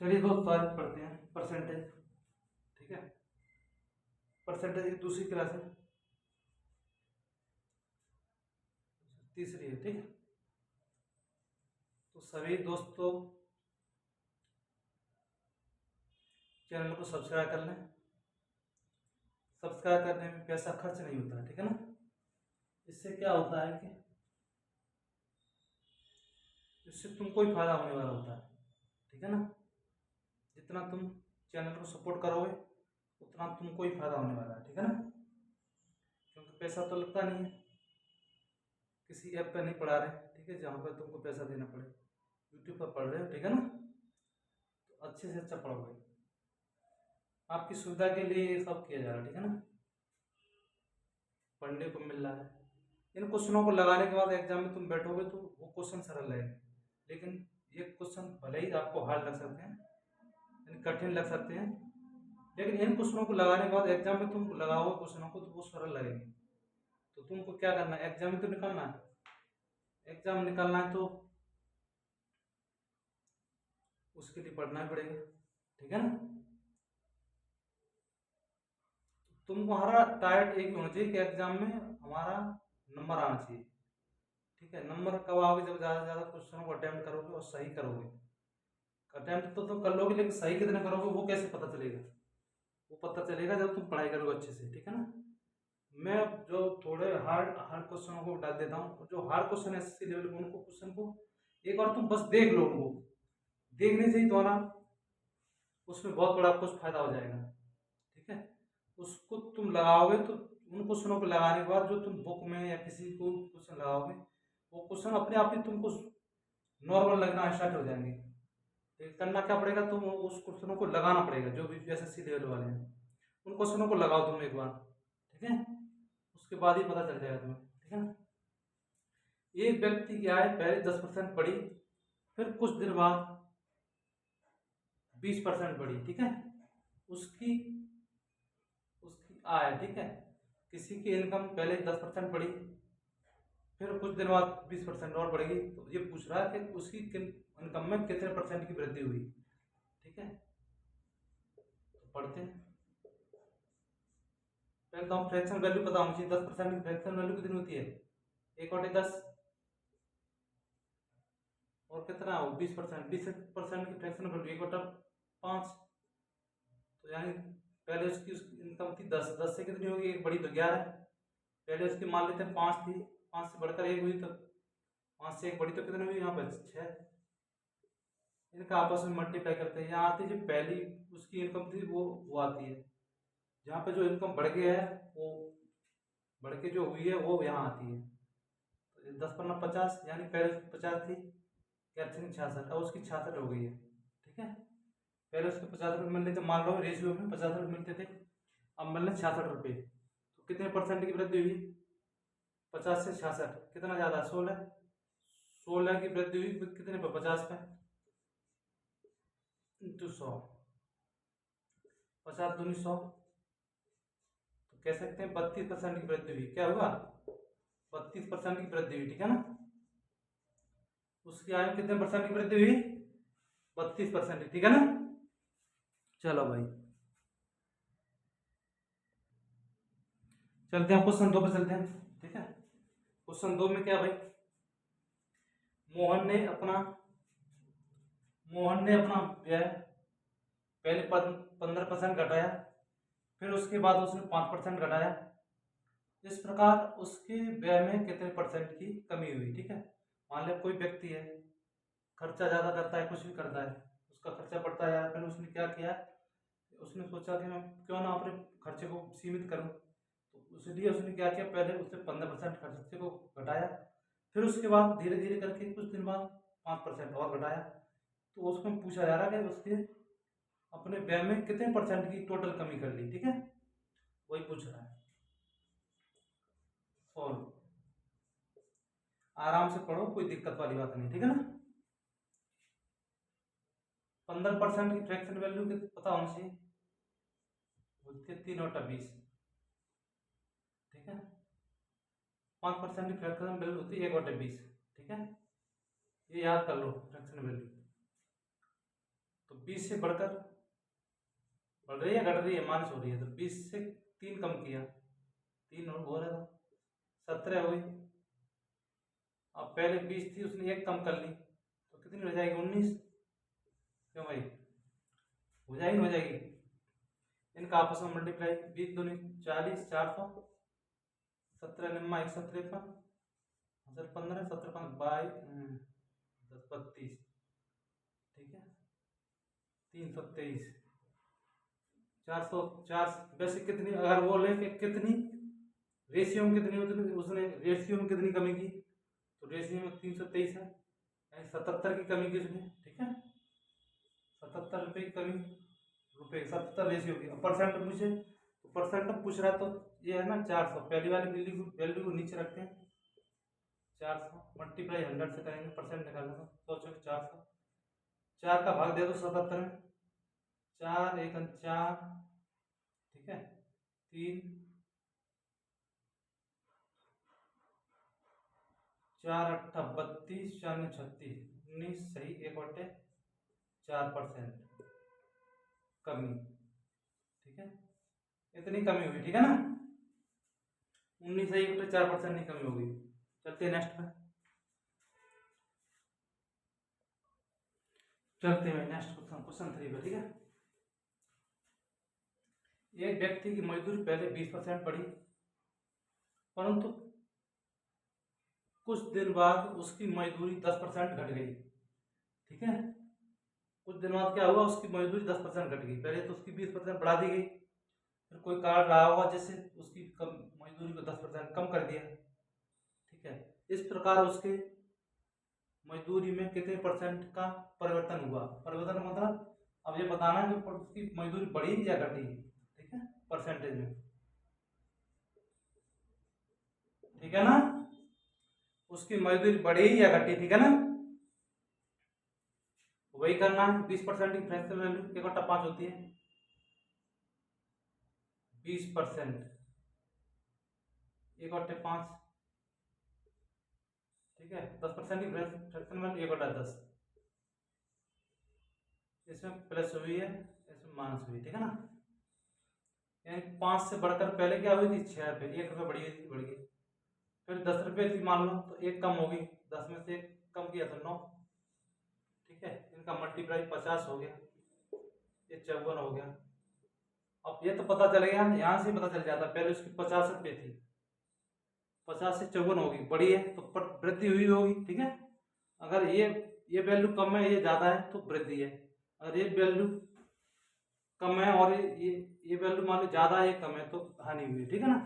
चलिए दोस्त आज पढ़ते हैं परसेंटेज। ठीक है, परसेंटेज की दूसरी क्लास है, तीसरी है। ठीक है, तो सभी दोस्तों चैनल को सब्सक्राइब कर लें। सब्सक्राइब करने में पैसा खर्च नहीं होता है, ठीक है ना। इससे क्या होता है कि इससे तुमको ही फायदा होने वाला होता है, ठीक है ना। जितना तुम चैनल को सपोर्ट करोगे उतना तुमको ही फायदा होने वाला है, ठीक है ना। क्योंकि पैसा तो लगता नहीं है, किसी ऐप पे नहीं पढ़ा रहे, ठीक है, जहाँ पर तुमको पैसा देना पड़े। यूट्यूब पर पढ़ रहे हो, ठीक है ना, तो अच्छे से अच्छा पढ़ोगे। आपकी सुविधा के लिए ये सब किया जा रहा है, ठीक है ना। पढ़ने को मिल रहा है। इन क्वेश्चनों को लगाने के बाद एग्जाम में तुम बैठोगे तो वो क्वेश्चन सरल लगेंगे, लेकिन ये क्वेश्चन भले ही आपको हार्ड लग सकते हैं, यानी कठिन लग सकते हैं, लेकिन इन क्वेश्चनों को लगाने के बाद एग्जाम में तुम लगाओगे क्वेश्चनों को तो वो सरल लगेंगे। तो तुमको क्या करना है, एग्जाम में तो निकलना है। एग्जाम निकलना है तो उसके लिए पढ़ना ही पड़ेगा, ठीक है ना। तुम्हारा टारगेट एक होना चाहिए कि एग्जाम में हमारा नंबर आना चाहिए, ठीक है। नंबर कब आओगे, जब ज़्यादा से ज़्यादा क्वेश्चनों को अटेम्प्ट करोगे और सही करोगे। अटेम्प्ट तो तुम कर लोगे, लेकिन सही कितने करोगे वो कैसे पता चलेगा। वो पता चलेगा जब तुम पढ़ाई करोगे अच्छे से, ठीक है ना। मैं जो थोड़े हार्ड हार्ड क्वेश्चनों को डाल देता हूँ, जो हार्ड क्वेश्चन है एसएससी लेवल के उनको क्वेश्चन को एक बार तुम बस देख लो, उनको देखने से ही तुम्हारा उसमें बहुत बड़ा कुछ फायदा हो जाएगा, ठीक है। उसको तुम लगाओगे तो उन क्वेश्चनों को लगाने के बाद जो तुम बुक में या किसी को क्वेश्चन लगाओगे वो क्वेश्चन अपने आप ही तुमको नॉर्मल लगना स्टार्ट हो जाएंगे। करना क्या पड़ेगा, तुम उस क्वेश्चनों को लगाना पड़ेगा। जो भी एसएससी लेवल वाले हैं उन क्वेश्चनों को लगाओ तुम एक बार, ठीक है। उसके बाद ही पता चल जाएगा तुम्हें, ठीक है ना। एक व्यक्ति क्या है, पहले 10% पढ़ी, फिर कुछ दिन बाद 20% पढ़ी, ठीक है। उसकी उसकी आय, ठीक है। किसी की इनकम पहले 10% बढ़ी, फिर कुछ दिन बाद 20% और बढ़ेगी। तो ये पूछ रहा है कि उसकी इनकम में कितने परसेंट की वृद्धि हुई, ठीक है। तो पढ़ते हैं। पहले तो हम फ्रैक्शन वैल्यू पता होनी चाहिए। 10% की फ्रैक्शन वैल्यू कितनी होती है, 1/10। और कितना हो, 20%। 20% की फ्रैक्शन वैल्यू 1/5। तो यानी पहले उसकी इनकम थी 10, 10 से कितनी होगी, एक बढ़ी तो 11। पहले उसकी मान लेते हैं 5 थी, 5 से बढ़कर 1 हुई, तो 5 से 1 बढ़ी तो कितनी हुई, यहाँ पर 6। इनका आपस में मल्टीप्लाई करते हैं, यहाँ आती है जो पहली उसकी इनकम थी वो आती है। जहाँ पे जो इनकम बढ़ गया है वो बढ़ के जो हुई है वो यहाँ आती है। तो 10×50, यानी पहले उसकी 50 थी, क्या 66, अब उसकी 66 हो गई है, ठीक है। पहले उसके 50 रुपये मिलते थे, मान लो रेशियो में 50 रुपये मिलते थे, अब मिलने 66 रुपये। तो कितने परसेंट की वृद्धि हुई, 50 से 66 कितना ज़्यादा, 16। 16 की वृद्धि हुई कितने पे, 50 पे, इंटू 100। 50 दूनी 100, तो कह सकते हैं 32% की वृद्धि हुई। क्या हुआ, 32% की वृद्धि हुई, ठीक है ना। उसकी आय में कितने परसेंट की वृद्धि हुई, 32%, ठीक है ना। चलो भाई चलते हैं क्वेश्चन 2 पे चलते हैं, ठीक है। क्वेश्चन 2 में क्या भाई, मोहन ने अपना व्यय पहले 15% घटाया, फिर उसके बाद उसने 5% घटाया। इस प्रकार उसके व्यय में कितने परसेंट की कमी हुई, ठीक है। मान लो कोई व्यक्ति है, खर्चा ज़्यादा करता है, कुछ भी करता है, उसका खर्चा बढ़ता है, फिर उसने क्या किया, उसने सोचा कि मैं क्यों ना अपने खर्चे को सीमित करूं। तो इसलिए उसने क्या किया, पहले उससे 15% खर्चे को घटाया, फिर उसके बाद धीरे धीरे करके कुछ दिन बाद 5% और घटाया। तो उसमें पूछा जा रहा है कि उसके अपने व्यय में कितने परसेंट की टोटल कमी कर ली, ठीक है, वही पूछ रहा है। सॉल्व, आराम से पढ़ो, कोई दिक्कत वाली बात नहीं, ठीक है ना। 15% की फ्रैक्शन वैल्यू पता होनी चाहिए, बोलते 3/20, ठीक है। 5% की फ्रैक्शन वैल्यू होती है 1/20, ठीक है। ये याद कर लो फ्रैक्शन वैल्यू। तो 20 से बढ़कर बढ़ रही है घट रही है, माइनस हो रही है, तो 20 से 3 कम किया, 3 हो रहा था, 17 हो गई। अब पहले 20 थी, उसने 1 कम कर ली, तो कितनी हो जाएगी? 19। क्यों भाई? हो जाएगी, हो जाएगी। इनका आपस में मल्टीप्लाई, 20 दूनी 40, 400, 17 निम्मा 1 17 15, 17 5 22 10 32, ठीक है, 323, 404। वैसे कितनी, अगर वो लेके कितनी रेशियो में कितनी उसने रेशियो में कितनी कमी की, तो रेशियो में 323 है, यानी 77 की कमी की उसने, ठीक है, 77 रुपये की कमी, रुपये 77 रेशियो की। अब परसेंट पूछे तो परसेंट पूछ रहा, तो ये है ना 400, पहली वाली वैल्यू को नीचे रखते हैं, 400 मल्टीप्लाई 100 से करेंगे, परसेंट निकालना, तो सोचो 400, 4 का भाग दे दो 77 में, 4 1 4, ठीक है, 3 4 8 32, 4 36, 19 सही, 1/4% कमी, ठीक है, इतनी कमी हुई, ठीक है ना, 19 सही 1/4% की कमी होगी। चलते हैं नेक्स्ट पे, चलते हैं नेक्स्ट क्वेश्चन 3 पे, ठीक है। एक व्यक्ति की मजदूरी पहले 20% बढ़ी, परंतु कुछ दिन बाद उसकी मजदूरी 10% घट गई, ठीक है, कुछ दिन बाद क्या हुआ, उसकी मजदूरी 10% घट गई, पहले तो उसकी 20% बढ़ा दी गई, फिर कोई कारण रहा होगा जिससे उसकी मजदूरी को 10% कम कर दिया, ठीक है, इस प्रकार उसके मजदूरी में कितने परसेंट का परिवर्तन हुआ? परिवर्तन मतलब अब ये बताना है कि उसकी मजदूरी बढ़ी या घटी, ठीक है, परसेंटेज में, ठीक है ना, उसकी मजदूरी बढ़ी या घटी, ठीक है ना, वही करना है। 20% की फ्रैक्शनल वैल्यू 1/5 होती है, 20% 1/5, ठीक है, 10% की फ्रैक्शनल वैल्यू 1/10, इसमें प्लस हुई है, इसमें माइनस हुई, ठीक है ना, यानी 5 से बढ़कर पहले क्या हुई थी? 6 रुपये, 1 रुपये बढ़ी थी, बढ़ गई, फिर 10 रुपये थी मान लो, तो 1 कम होगी, 10 में से 1 कम किया तो 9, ठीक है, इनका मल्टीप्लाई 50 हो गया, ये 54 हो गया। अब ये तो पता चल गया, यहाँ से पता चल जाता, पहले उसकी 50 रुपये थी, 50 से 54 होगी, बढ़ी है तो वृद्धि हुई होगी, ठीक है, अगर ये वैल्यू कम है, ये ज्यादा है तो वृद्धि है, अगर ये वैल्यू कम है और ये वैल्यू मान लो ज्यादा है, कम है, तो हानि हुई, ठीक है ना,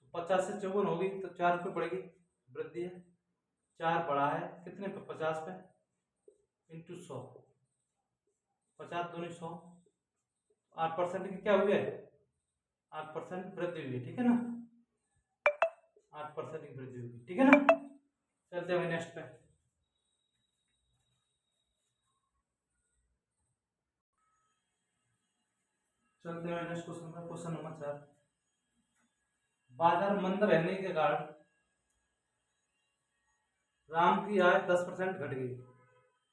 तो 50 से 54 होगी तो 4 रुपये बढ़ेगी, वृद्धि है, 4 बढ़ा है कितने पे? 50 पे, इंटू 100, 50 दूनी 100, 8% की क्या हुई है? 8% वृद्धि हुई है, ठीक है ना, 8% की वृद्धि हुई, ठीक है ना। चलते हैं नेक्स्ट पे, चलते हैं नेक्स्ट क्वेश्चन पर, क्वेश्चन नंबर 4। बाजार मंद रहने के कारण राम की आय 10% घट गई,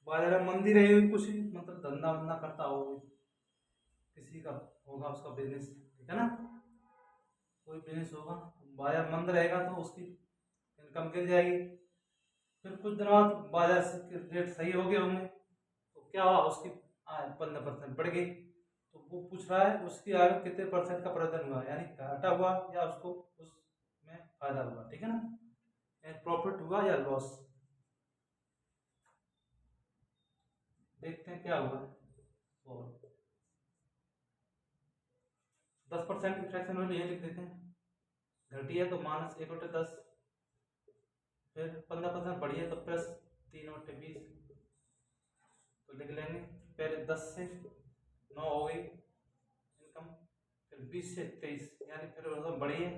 बाजार मंदी रही हुई, कुछ मतलब धंधा वंदा करता हो, किसी का होगा उसका बिजनेस, ठीक है ना, कोई बिजनेस होगा, बाजार मंद रहेगा तो उसकी इनकम गिर जाएगी, फिर कुछ दिनों बाद बाजार के रेट सही हो गए होंगे, तो क्या हुआ, उसकी आय 15% बढ़ गई, तो वो पूछ रहा है उसकी आय में कितने परसेंट का परिवर्तन हुआ, यानी घाटा हुआ या उसको उसमें फायदा हुआ, ठीक है ना, यानी प्रॉफिट हुआ या लॉस, देखते हैं क्या हुआ। और 10% की फ्रैक्शन वैल्यू ये लिख देते हैं, घटी है तो -1/10, फिर 15% बढ़ी है तो प्लस 3/20, तो लिख लेंगे, पहले 10 से 9 हो गई इनकम, फिर 20 से 23, यानी फिर बढ़ी है,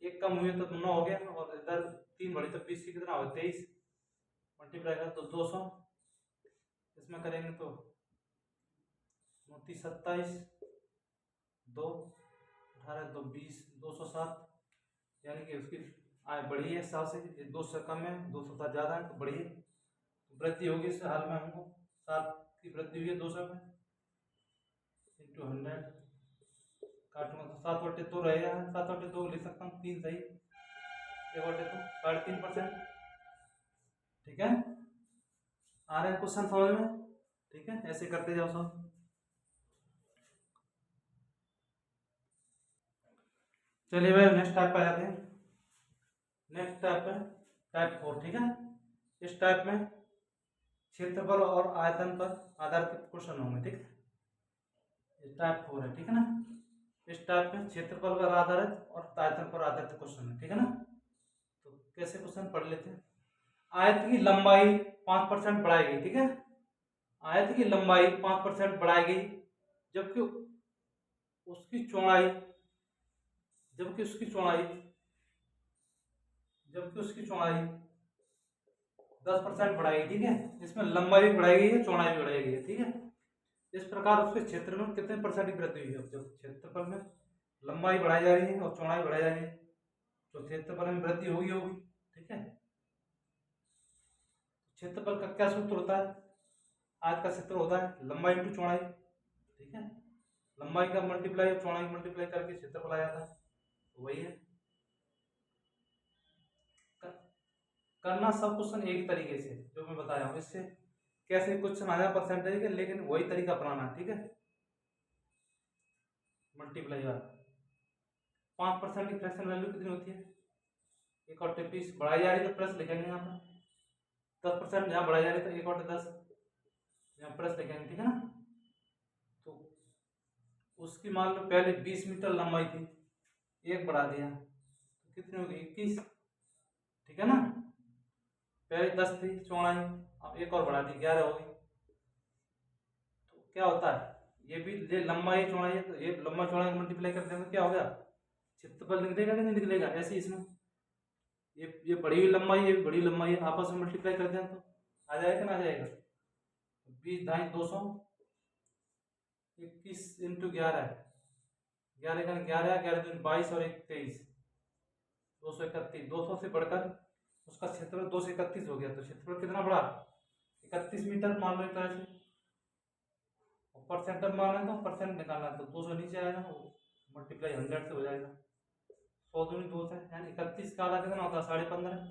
1 कम हुई तो 9 हो गया, और इधर 3 बढ़ी तो 20 से कितना हो गया? 23, मल्टीप्लाई कर तो 200, इसमें करेंगे तो 29 27 2 18 2 20 207, यानी कि उसकी आय बढ़ी है 7 से, 200 कम है 207 ज़्यादा है तो बढ़ी है, वृद्धि होगी इस हाल में हमको 7 की वृद्धि हुई है 200 में, इंटू 100 काटूंगा तो 7/2 रहेगा, 7/2 लिख सकता हूँ, 3 सही, 1/2 3.5%। ठीक है, आ रहे हैं क्वेश्चन समझ में? ठीक है, ऐसे करते जाओ सब। चलिए भाई नेक्स्ट टाइप पे आ जाते हैं। नेक्स्ट टाइप है टाइप 4। ठीक है, इस टाइप में क्षेत्रफल और आयतन पर आधारित क्वेश्चन होंगे। ठीक है, ये टाइप 4 है। ठीक है ना, इस टाइप में क्षेत्रफल पर आधारित और आयतन पर आधारित क्वेश्चन है। ठीक है ना, तो कैसे क्वेश्चन पढ़ लेते हैं। आयत की लंबाई 5% बढ़ाई गई। ठीक है, आयत की लंबाई 5% बढ़ाई गई, जबकि उसकी चौड़ाई जबकि उसकी चौड़ाई 10% बढ़ाई गई। ठीक है, इसमें लंबाई भी बढ़ाई गई है, चौड़ाई भी बढ़ाई गई है। ठीक है, इस प्रकार उसके क्षेत्र में कितने परसेंट की वृद्धि हुई है। जब क्षेत्रफल में लंबाई बढ़ाई जा रही है और चौड़ाई बढ़ाई जा रही है तो क्षेत्रफल में वृद्धि होगी होगी। ठीक है, क्षेत्रफल का क्या सूत्र होता है, आयत का क्षेत्र होता है लंबाई इंटू चौड़ाई। ठीक है, लंबाई का मल्टीप्लाई और चौड़ाई मल्टीप्लाई करके क्षेत्रफल आ जाता है, तो वही है। करना सब क्वेश्चन एक ही तरीके से जो मैं बता रहा हूँ, इससे कैसे क्वेश्चन आया परसेंटेज के, लेकिन वही तरीका अपनाना है। ठीक है, मल्टीप्लाई वाला 5% की फ्रैक्शन वैल्यू कितनी होती है, 1/20 बढ़ाई जा रही है तो प्लस लिखेंगे यहाँ पर, 10% यहाँ बढ़ाई जा रही है तो 1/10 यहाँ प्लस लिखेंगे। ठीक है ना, तो उसकी मान लो पहले 20 मीटर लंबाई थी, एक बढ़ा दिया तो कितनी होगी 21। ठीक है ना, पहले 10 थी चौड़ाई, अब एक और बढ़ा दी 11 होगी। तो क्या होता है, ये भी ये लंबाई चौड़ाई है तो ये लंबा चौड़ाई मल्टीप्लाई कर देंगे क्या हो गया, क्षेत्रफल निकलेगा कि नहीं निकलेगा। ऐसे इसमें ये बड़ी हुई लंबाई ये भी बड़ी लंबाई है, आपस में मल्टीप्लाई कर दें तो आ जाएगा ना, आ जाएगा। 20 ढाई 200, 21 इंटू 11, 11 का 11, 11 दूनी 22 और 1 23, 231। 200 से बढ़कर उसका क्षेत्रफल 231 हो गया, तो क्षेत्रफल कितना बढ़ा 31 मीटर मान लो एक तरह से। परसेंट माना है तो परसेंट निकालना है तो 200 नीचे आएगा, मल्टीप्लाई 100 से हो जाएगा। 100 दूनी 2 से यानी 31 का आधा कितना होता है 15.5,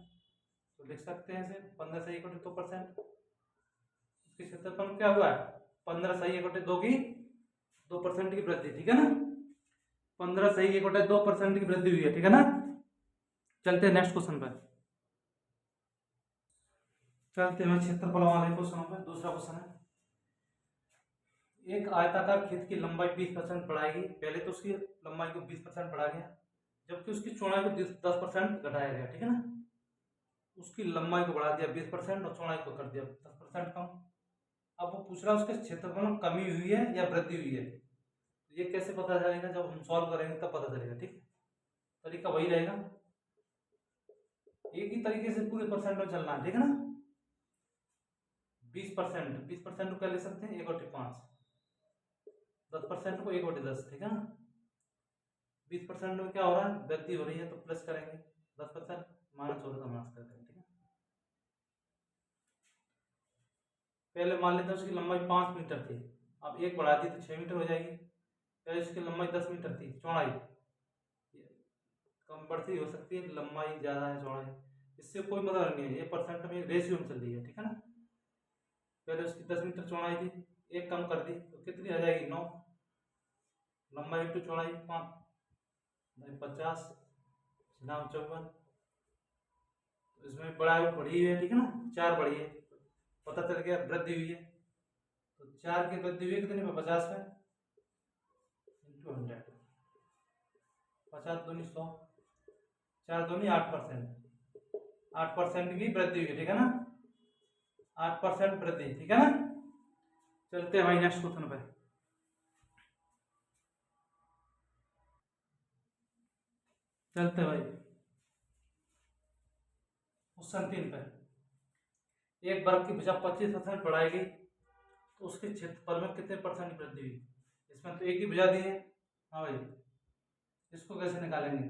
तो लिख सकते हैं इसे 15 सही इक्वल टू 2%। इसके क्षेत्रफल क्या हुआ है 15 सही इक्वल टू 2 की 2% की वृद्धि। ठीक है ना, 15 सही इक्वल टू 2% की वृद्धि हुई है। ठीक है ना, चलते हैं नेक्स्ट क्वेश्चन पर। चलते हैं क्षेत्रफल वाले क्वेश्चन पर। दूसरा क्वेश्चन है, एक आयताकार खेत की लंबाई 20% बढ़ाएगी, पहले तो उसकी लंबाई को 20% बढ़ा गया, जबकि उसकी चौड़ाई को 10% घटाया गया। ठीक है ना, उसकी लंबाई को बढ़ा दिया 20% और चौड़ाई को कर दिया 10% कम। अब वो पूछ रहा है उसके क्षेत्रफल में कमी हुई है या वृद्धि हुई है। ये कैसे पता चलेगा, जब हम सॉल्व करेंगे तब पता चलेगा। ठीक है, तरीका वही रहेगा, एक ही तरीके से पूरे परसेंट में चलना है। ठीक है ना, 20% को क्या ले सकते हैं 1/5, 10% को 1/10। ठीक है ना, 20% में क्या हो रहा है वृद्धि हो रही है तो प्लस करेंगे, 10% माइनस हो रहा है तो माइनस कर देंगे। ठीक है, पहले मान लेते हैं उसकी लंबाई 5 मीटर थी, अब एक बढ़ा दी तो 6 मीटर हो जाएगी। पहले उसकी लंबाई 10 मीटर थी, चौड़ाई कम बढ़ती हो सकती है, लंबाई ज़्यादा है चौड़ाई, इससे कोई मतलब नहीं है, ये परसेंट में रेशियो में चल रही है। ठीक है ना, पहले उसकी 10 मीटर चौड़ाई थी, एक कम कर दी तो कितनी आ जाएगी 9, लंबाई इंटू चौड़ाई 5 50 9 54, तो इसमें बढ़ी हुई है। ठीक है ना, 4 बढ़ी है, पता चल गया वृद्धि हुई है, तो 4 की वृद्धि हुई है कितने पे 50 में इंटू 100, 50 दूनी 100, 4 दूनी 8%, 8% की वृद्धि हुई है। ठीक है ना, 8% वृद्धि। ठीक है ना, चलते हैं भाई नेक्स्ट क्वेश्चन पे। चलते भाई क्वेश्चन 3 पे, एक वर्ग की भुजा 25% बढ़ाई गई तो उसके क्षेत्रफल में कितने परसेंट की वृद्धि हुई। इसमें तो एक ही भुजा दी है। हाँ भाई, इसको कैसे निकालेंगे,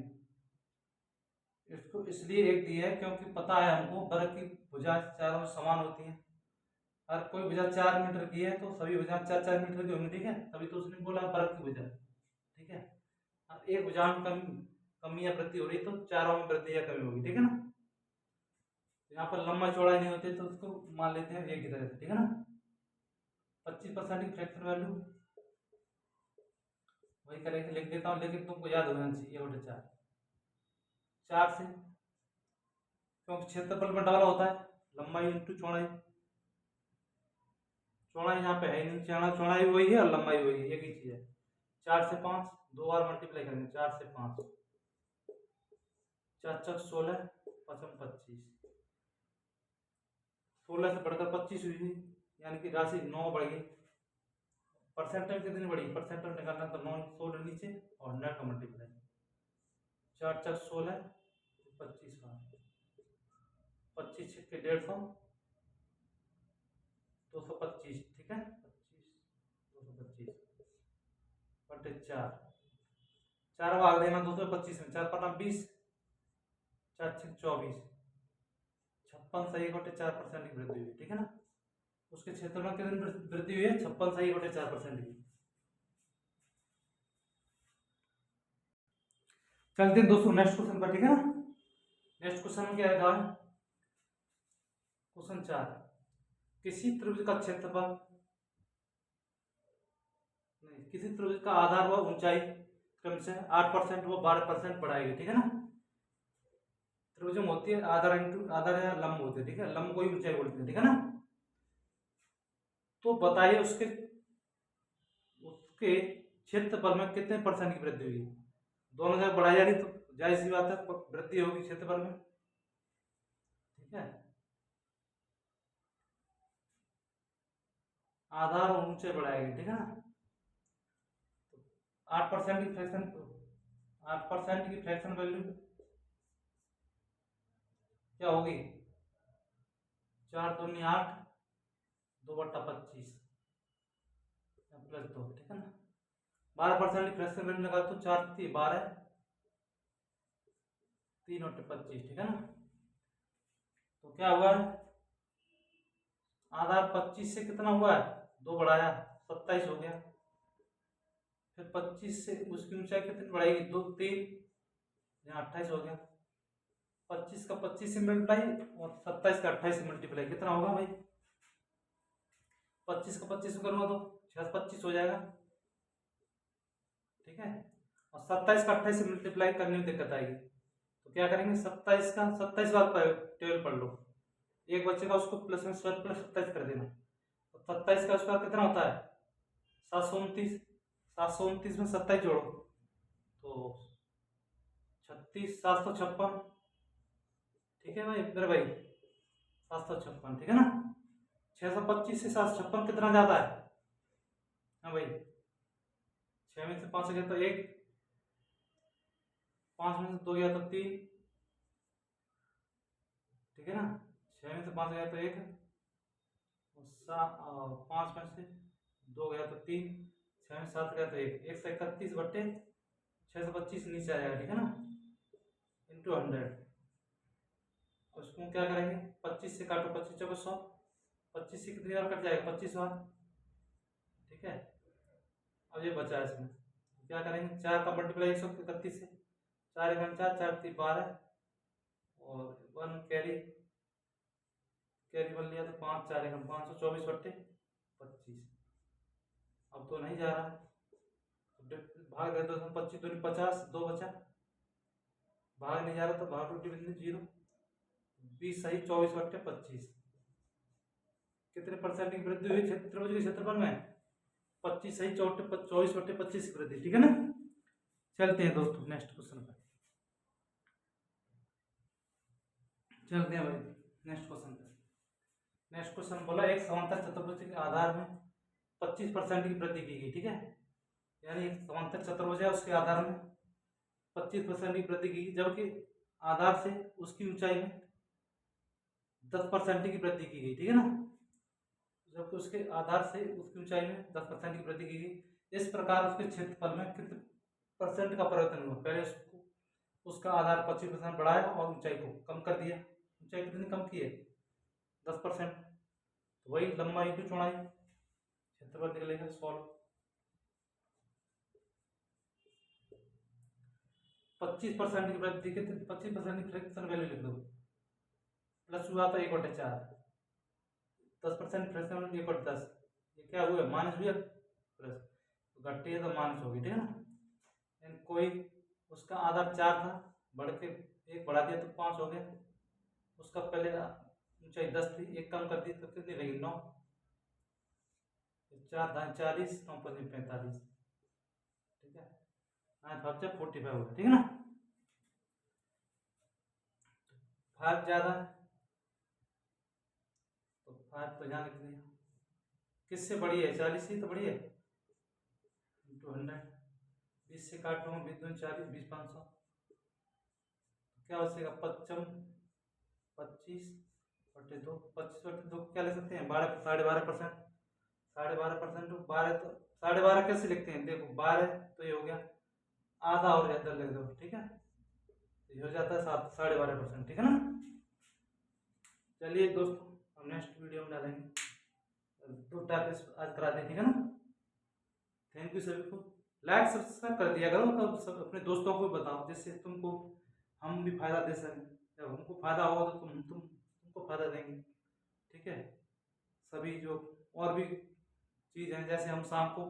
इसको इसलिए एक दी है क्योंकि पता है हमको वर्ग की भुजा चारों समान होती हैं। और कोई भुजा 4 मीटर की है तो सभी भुजा 4-4 मीटर की होंगी, ठीक है, तभी तो उसने बोला वर्ग की भुजा, ठीक है। अब एक भुजा में कमी या वृद्धि हो रही तो चारों में वृद्धि या कमी होगी, ठीक है ना। यहाँ पर लंबा चौड़ाई नहीं होती तो उसको मान लेते हैं एक की तरह से, ठीक है ना। 25% की फ्रैक्शन वैल्यू वही करेंगे, लिख देता हूँ, लेकिन तुमको याद होना चाहिए 1/4 4 से, क्योंकि क्षेत्रफल में डबल होता है, लंबाई इंटू चौड़ाई। चौड़ाई यहाँ पे है नहीं, चौड़ाई वही है और लंबाई वही है, एक ही चीज है। 4 से 5 2 बार मल्टीप्लाई करेंगे, 4 से 5 4 चक 16 5 25, 16 से बढ़कर 25 हुई, यानी कि राशि 9 बढ़ गई। परसेंटेज कितनी बढ़ी, परसेंटेज निकालना तो 9 16 नीचे और 9 का मल्टीप्लाई, 4 चक 16 25 बार 25 छक्के 150 225, ठीक है, 25 225 बटे 4 4 भाग देना 225 में, 4 पन्ना 20 4 छक 24 56 सही बटे 4% की वृद्धि हुई, ठीक है ना। उसके क्षेत्र में कितनी वृद्धि हुई है, 56 सही बटे 4% की। चलते हैं दोस्तों नेक्स्ट क्वेश्चन पर, ठीक है ना। नेक्स्ट क्वेश्चन में क्या है, क्वेश्चन 4, किसी त्रिभुज का क्षेत्रफल नहीं, किसी त्रिभुज का आधार व ऊंचाई क्रमशः 8% व 12% बढ़ाएगी, ठीक है ना। त्रिभुज में होती है आधार इंटू आधार या लंब होते हैं, ठीक है, लंब को ही ऊंचाई बोलते हैं, ठीक है ना। तो बताइए उसके उसके क्षेत्रफल में कितने परसेंट की वृद्धि हुई। दोनों जगह बढ़ाई जा रही तो जाहिर सी बात है वृद्धि होगी क्षेत्रफल में, ठीक है। आधार और ऊंचाई बढ़ाएगी, ठीक है ना। 8% की फ्रैक्शन 8% की फ्रैक्शन वैल्यू क्या होगी, 4 दूनी 8 2/25 प्लस 2, ठीक है ना। 12% की फ्रैक्शन वैल्यू लगा तो 4 3 12 3/25, ठीक है ना। तो क्या हुआ है, आधार 25 से कितना हुआ है, 2 बढ़ाया 27 हो गया, फिर 25 से उसकी ऊंचाई कितनी बढ़ाएगी 2 3 यहाँ 28 हो गया, 25 का 25 से मल्टीप्लाई और 27 का 28 से मल्टीप्लाई कितना होगा भाई, 25 का 25 से करूँगा तो 625 हो जाएगा, ठीक है। और 27 का 28 से मल्टीप्लाई करने में दिक्कत आएगी तो क्या करेंगे, 27 का 27 बार टेबल पढ़ लो, एक बच्चे का उसको प्लस में स्क्वायर प्लस 27 कर देना, तो 27 का स्क्वायर कितना होता है 729, 729 में 27 जोड़ो तो 36 756, ठीक है भाई मेरे भाई 756, ठीक है ना। 625 से 756 कितना ज्यादा है, हाँ भाई 6 में से 5 गया तो 1, 5 में से 2 गया तो 3, ठीक है ना। 6 में से 5 गया तो 1, 5 में से 2 गया तो 3, 6 में 7 गया तो 1, 131 बट्टे 625 नीचे आ जाएगा, ठीक है ना, इंटू 100। उसको क्या करेंगे 25 से काटो, 25 चौको 100, 25 से कितनी बार कट जाएगा 25 बार, ठीक है। अब ये बचा है इसमें क्या करेंगे, 4 का मल्टीप्लाई 131 से, 4 1 4 4 3 12 और 1 कैरी बन लिया तो 5 4 1 524 बट्टे 25। अब तो नहीं जा रहा, भाग दे दो, 25 दूनी 50 2 बचा, भाग नहीं जा रहा तो भाग टू डिविजन 0, 20 सही 24 बट्टे 25। कितने परसेंट की वृद्धि हुई त्रिभुज के क्षेत्रफल में, 25 सही 24 बट्टे 25 की वृद्धि, ठीक है ना। चलते हैं दोस्तों नेक्स्ट क्वेश्चन पर, चलते हैं भाई नेक्स्ट क्वेश्चन पर। नेक्स्ट क्वेश्चन बोला एक समांतर चतुर्भुज के आधार में 25% की वृद्धि की गई, ठीक है, यानी एक समांतर चतुर्भुज है उसके आधार में 25% की वृद्धि की, जबकि आधार से उसकी ऊंचाई में 10% की वृद्धि की गई, ठीक है ना, जबकि उसके आधार से उसकी ऊंचाई में 10% की वृद्धि की गई। इस प्रकार उसके क्षेत्रफल में कितने परसेंट का परिवर्तन हुआ, पहले उसका आधार 25% बढ़ाया और ऊंचाई को कम कर दिया, ऊंचाई कितनी कम की है 10%, तो वही लंबाई की चौड़ाई क्षेत्रफल निकलेगा। सॉल्व 25% की वृद्धि के 25% की फ्रैक्शन वैल्यू लिख दो। प्लस हुआ तो 1/4, 10% फ्रैक्शन वैल्यू 1/10, ये क्या हुआ माइनस हुआ प्लस, तो घट्टी है तो माइनस होगी, ठीक है ना। कोई उसका आधार 4 था, बढ़ के 1 बढ़ा दिया तो 5 हो गया। उसका पहले ऊंचाई 10 थी, 1 कम कर दी तो कितनी रहेगी 9, 4 दाएं 40, 9 5 45, ठीक है। 5 5 45 होगा, ठीक है ना। 5 ज्यादा है तो 5 तो यहाँ लिख दिया। किससे बड़ी है? 40 से तो बड़ी है, इंटू 100, 20 से काटूंगा 20 दूनी 40, 20 500, क्या हो जाएगा 25 25 बटे 2, 25 बटे 2 क्या ले सकते हैं 12, 12.5%, 12.5% 12 तो 12.5 कैसे लिखते हैं, देखो 12 तो ये हो गया, आधा और ज्यादा लिख दो, ठीक है, ये हो जाता है 12.5%, ठीक है ना। चलिए दोस्तों, हम नेक्स्ट वीडियो में डालेंगे, 2 टॉपिक आज करा दें, ठीक है ना। थैंक यू सभी को, लाइक सब्सक्राइब कर दिया करो, तो सब अपने दोस्तों को भी बताओ, जिससे तुमको हम भी फायदा दे सकें, जब हमको फायदा होगा तो तुमको फायदा देंगे, ठीक है। सभी जो और भी चीज़ हैं, जैसे हम शाम को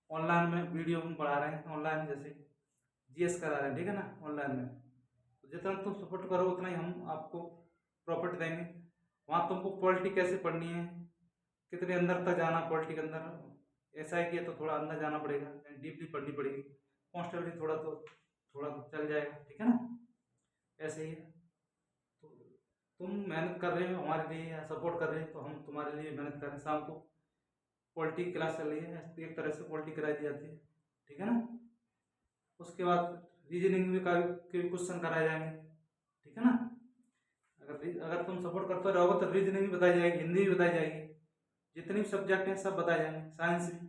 ऑनलाइन में वीडियो में पढ़ा रहे हैं, ऑनलाइन जैसे जीएस करा रहे हैं, ठीक है ना, ऑनलाइन में, तो जितना तुम सपोर्ट करो उतना ही हम आपको प्रॉफिट देंगे। वहाँ तुमको पॉलिटी कैसे पढ़नी है, कितने अंदर तक जाना पॉलिटी के अंदर, ऐसा है कि तो थोड़ा अंदर जाना पड़ेगा, डीपली पढ़नी पड़ेगी, कॉन्स्टेबल थोड़ा तो चल जाएगा, ठीक है ना। ऐसे ही है, तो तुम मेहनत कर रहे हो हमारे लिए या सपोर्ट कर रहे हो, तो हम तुम्हारे लिए मेहनत कर रहे हैं। शाम को पॉलिटी क्लास चल रही है, एक तरह से पॉलिटी कराई दी जाती है, ठीक है ना। उसके बाद रीजनिंग में के क्वेश्चन कराए जाएंगे, ठीक है ना। अगर तुम सपोर्ट करते रहोगे तो रीजनिंग भी बताई जाएगी, हिंदी भी बताई जाएगी, जितनी भी सब्जेक्ट हैं सब बताए जाएंगे, साइंस भी,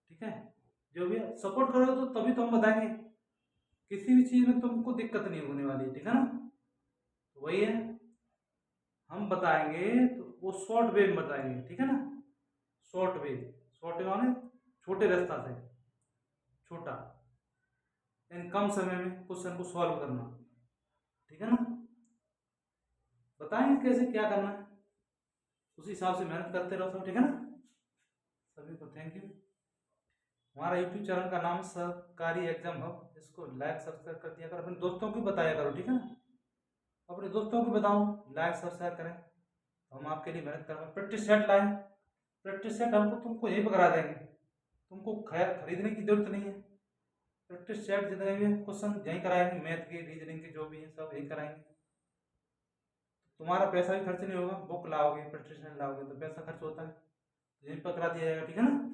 ठीक है। जो भी सपोर्ट करोगे तो तभी तो हम बताएंगे, किसी भी चीज़ में तुमको दिक्कत नहीं होने वाली, ठीक है ना। तो वही है, हम बताएंगे तो वो शॉर्ट वे में बताएंगे, ठीक है ना। शॉर्ट वे, शॉर्ट वे माने छोटे रास्ता से, छोटा, यानी कम समय में क्वेश्चन को सॉल्व करना, ठीक है ना। बताएंगे कैसे क्या करना है, उसी हिसाब से मेहनत करते रहो सब, ठीक है ना। सभी को थैंक यू। हमारा यूट्यूब चैनल का नाम सरकारी एग्जाम हब, इसको लाइक सब्सक्राइब कर दिया करो, अपने दोस्तों को बताया करो, ठीक है ना। अपने दोस्तों को बताओ, लाइक सब्सक्राइब करें, तो हम आपके लिए मेहनत करेंगे। प्रैक्टिस सेट लाएं, प्रैक्टिस सेट हमको तुमको यहीं पर करा देंगे, तुमको खरीदने की जरूरत नहीं है। प्रैक्टिस सेट जितने भी क्वेश्चन यहीं कराएंगे, मैथ के रीजनिंग के जो भी है सब यहीं कराएंगे, तुम्हारा पैसा भी खर्च नहीं होगा। बुक लाओगे, प्रैक्टिस सेट लाओगे तो पैसा खर्च होता है, यहीं पर करा दिया जाएगा, ठीक है ना।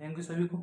थैंक यू सभी को।